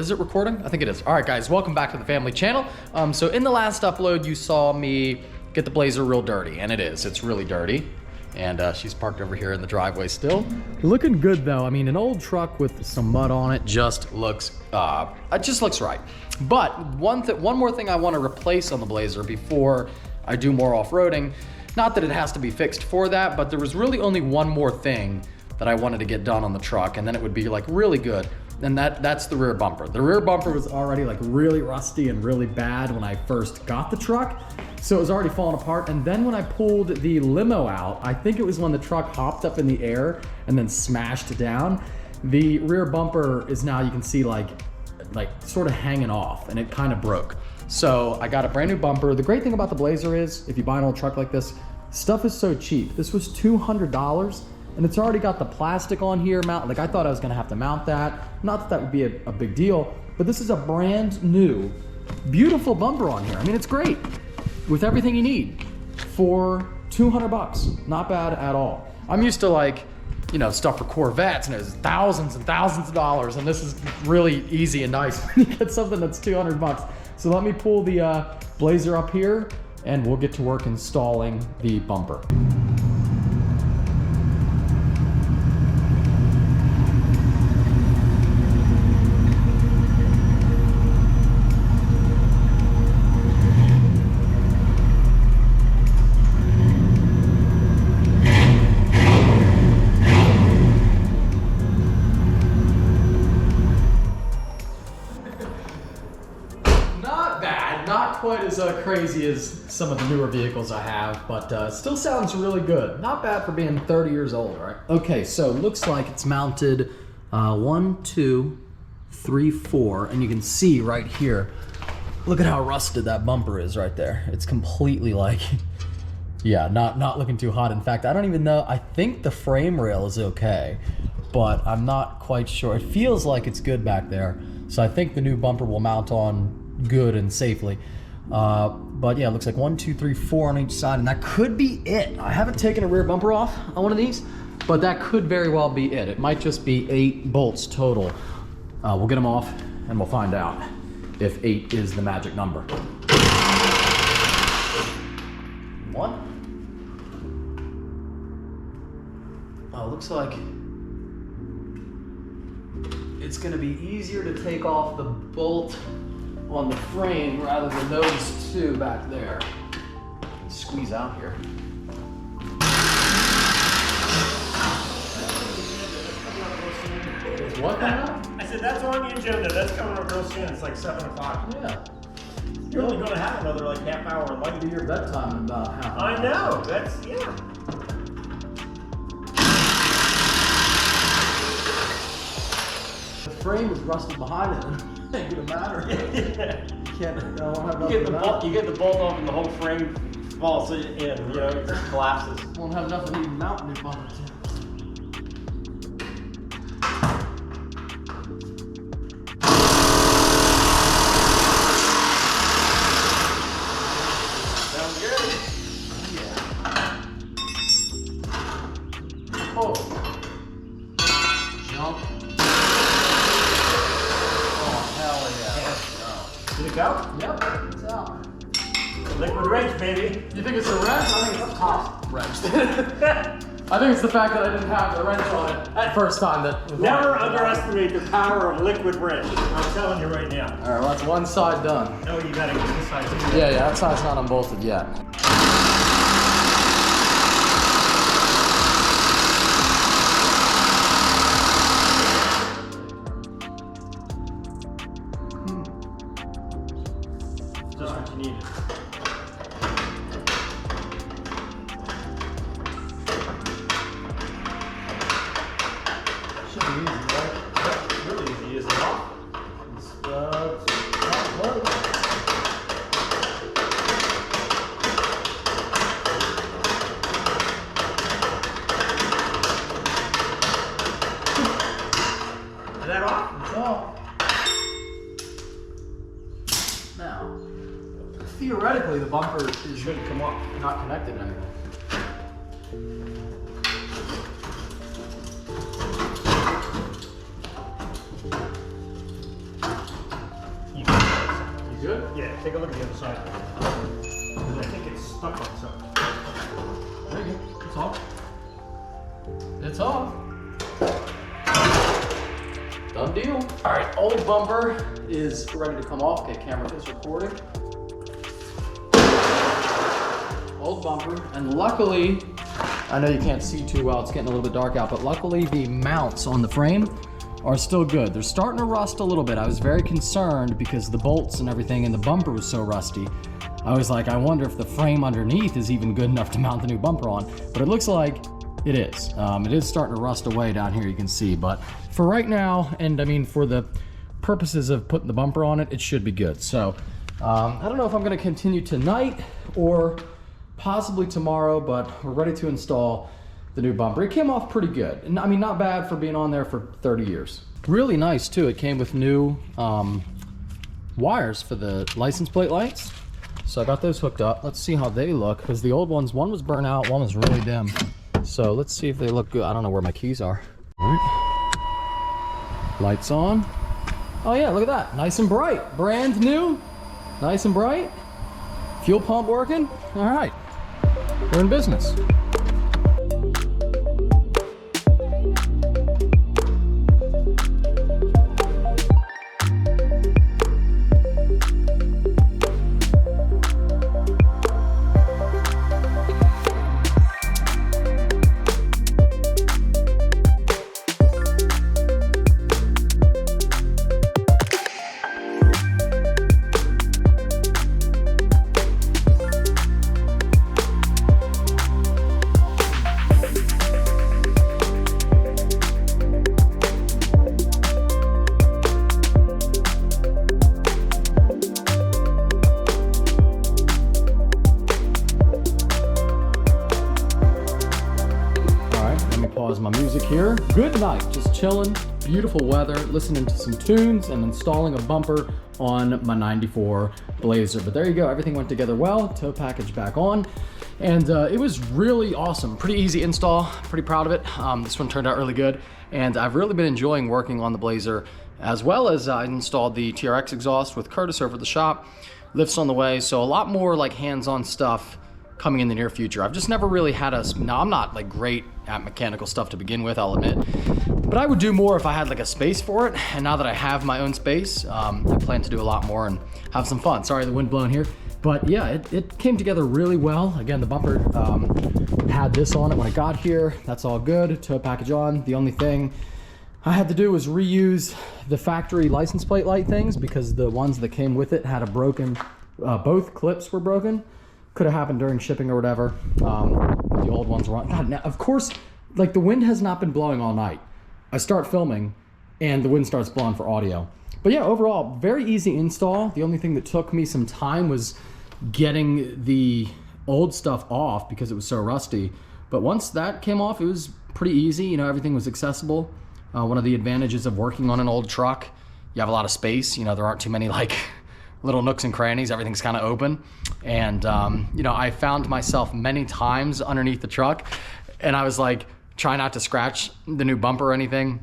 Is it recording? I think it is. All right, guys, welcome back to the family channel. So in the last upload, you saw me get the Blazer real dirty, and it is. It's really dirty. And she's parked over here in the driveway still. Looking good though. I mean, an old truck with some mud on it just looks right. But one more thing I want to replace on the Blazer before I do more off-roading. Not that it has to be fixed for that, but there was really only one more thing that I wanted to get done on the truck, and then it would be like really good. And that's the rear bumper. The rear bumper was already like really rusty and really bad when I first got the truck. So it was already falling apart. And then when I pulled the limo out, I think it was when the truck hopped up in the air and then smashed down. The rear bumper is now, you can see like sort of hanging off, and it kind of broke. So I got a brand new bumper. The great thing about the Blazer is if you buy an old truck like this, stuff is so cheap. This was $200. And it's already got the plastic on here mount. Like I thought I was gonna have to mount that. Not that that would be a big deal, but this is a brand new, beautiful bumper on here. I mean, it's great with everything you need for 200 bucks. Not bad at all. I'm used to like, you know, stuff for Corvettes and it's thousands and thousands of dollars. And this is really easy and nice when you get something that's 200 bucks. So let me pull the Blazer up here and we'll get to work installing the bumper. Not quite as crazy as some of the newer vehicles I have, but still sounds really good. Not bad for being 30 years old, right? Okay, so looks like it's mounted 1, 2, 3, 4, and you can see right here, look at how rusted that bumper is right there. It's completely like, yeah, not looking too hot. In fact, I don't even know, I think the frame rail is okay, but I'm not quite sure. It feels like it's good back there, so I think the new bumper will mount on good and safely. But yeah, it looks like 1, 2, 3, 4 on each side, and that could be it. I haven't taken a rear bumper off on one of these, but that could very well be it. It might just be 8 bolts total. We'll get them off and we'll find out if 8 is the magic number. 1. Oh, looks like it's gonna be easier to take off the bolt on the frame rather than those two back there. Squeeze out here. What now? I said that's on the agenda. That's coming up real soon. It's like 7 o'clock. Yeah. You're only going to have another like half hour late. Do your bedtime in about half an hour. I know. That's, yeah. The frame is rusted behind it. Ain't gonna matter. You can't. I don't have nothing. You get the bolt off and the whole frame falls in. You know, it just collapses. Won't have nothing to even mount new bumpers. Sounds good. Yeah. Oh. Jump. Did it go? Yep, it's out. Liquid wrench, baby. You think it's a wrench? I think it's a top wrench. I think it's the fact that I didn't have the wrench on it at first time that... Never underestimate the power of liquid wrench. I'm telling you right now. Alright, well that's one side done. No, you gotta get this side too. Yeah, that side's not unbolted yet. Just what you needed. Should be easy, right? It's really easy, isn't it? It's not close. Is that off? It's off. Now, theoretically, the bumper shouldn't come up, not connected to anything. good? Yeah, take a look at the other side. I think it's stuck on something. There you go. It's off. It's off. Done deal. All right, old bumper is ready to come off. Okay, camera is recording. Old bumper, and luckily, I know you can't see too well, it's getting a little bit dark out, but luckily the mounts on the frame are still good. They're starting to rust a little bit. I was very concerned because the bolts and everything in the bumper was so rusty. I was like, I wonder if the frame underneath is even good enough to mount the new bumper on, but it looks like it is. It is starting to rust away down here, you can see, but for right now, and I mean for the purposes of putting the bumper on it, it should be good. So I don't know if I'm gonna continue tonight or possibly tomorrow, but we're ready to install the new bumper. It came off pretty good. And I mean, not bad for being on there for 30 years. Really nice too. It came with new wires for the license plate lights. So I got those hooked up. Let's see how they look, because the old ones, one was burnt out, one was really dim. So let's see if they look good. I don't know where my keys are. All right. Lights on. Oh yeah, look at that. Nice and bright. Brand new. Nice and bright. Fuel pump working. All right. We're in business. Pause my music here. Good night, just chilling, beautiful weather, listening to some tunes and installing a bumper on my 94 Blazer. But there you go, everything went together well, tow package back on, and it was really awesome. Pretty easy install, pretty proud of it. This one turned out really good, and I've really been enjoying working on the Blazer, as well as I installed the TRX exhaust with Curtis over at the shop. Lifts on the way, so a lot more like hands-on stuff coming in the near future. I've just never really had now I'm not like great at mechanical stuff to begin with, I'll admit, but I would do more if I had like a space for it. And now that I have my own space, I plan to do a lot more and have some fun. Sorry, the wind blowing here, but yeah, it came together really well. Again, the bumper had this on it when I got here. That's all good, tow package on. The only thing I had to do was reuse the factory license plate light things, because the ones that came with it had a broken, both clips were broken. Could have happened during shipping or whatever. The old ones were on. God, now, of course, like the wind has not been blowing all night. I start filming and the wind starts blowing for audio. But yeah, overall, very easy install. The only thing that took me some time was getting the old stuff off because it was so rusty. But once that came off, it was pretty easy. You know, everything was accessible. One of the advantages of working on an old truck, you have a lot of space. You know, there aren't too many like little nooks and crannies, everything's kind of open. And you know, I found myself many times underneath the truck, and I was like, try not to scratch the new bumper or anything,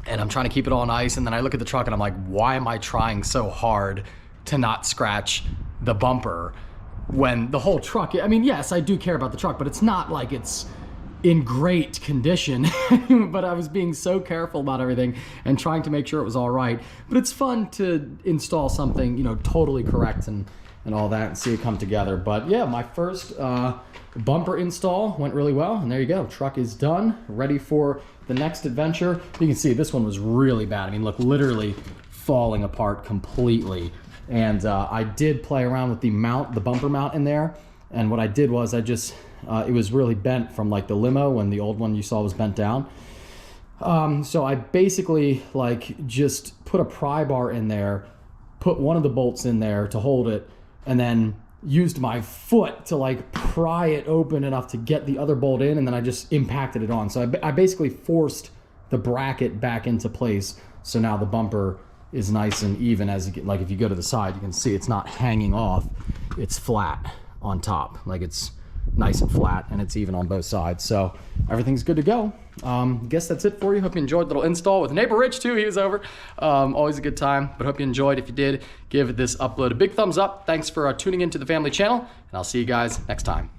and I'm trying to keep it all nice, and then I look at the truck and I'm like, why am I trying so hard to not scratch the bumper when the whole truck, I mean, yes, I do care about the truck, but it's not like it's in great condition. But I was being so careful about everything and trying to make sure it was all right. But it's fun to install something, you know, totally correct and all that, and see it come together. But yeah, my first bumper install went really well, and there you go. Truck is done, ready for the next adventure. You can see this one was really bad. I mean, look, literally falling apart completely. And I did play around with the mount, the bumper mount in there. And what I did was I just, it was really bent from like the limo when the old one you saw was bent down. So I basically like just put a pry bar in there, put one of the bolts in there to hold it, and then used my foot to like pry it open enough to get the other bolt in, and then I just impacted it on. So I basically forced the bracket back into place. So now the bumper is nice and even as you get, like if you go to the side, you can see it's not hanging off, it's flat on top. Like it's nice and flat, and it's even on both sides. So everything's good to go. Guess that's it for you. Hope you enjoyed the little install with neighbor Rich too. He was over. Always a good time, but hope you enjoyed. If you did, give this upload a big thumbs up. Thanks for tuning into the family channel, and I'll see you guys next time.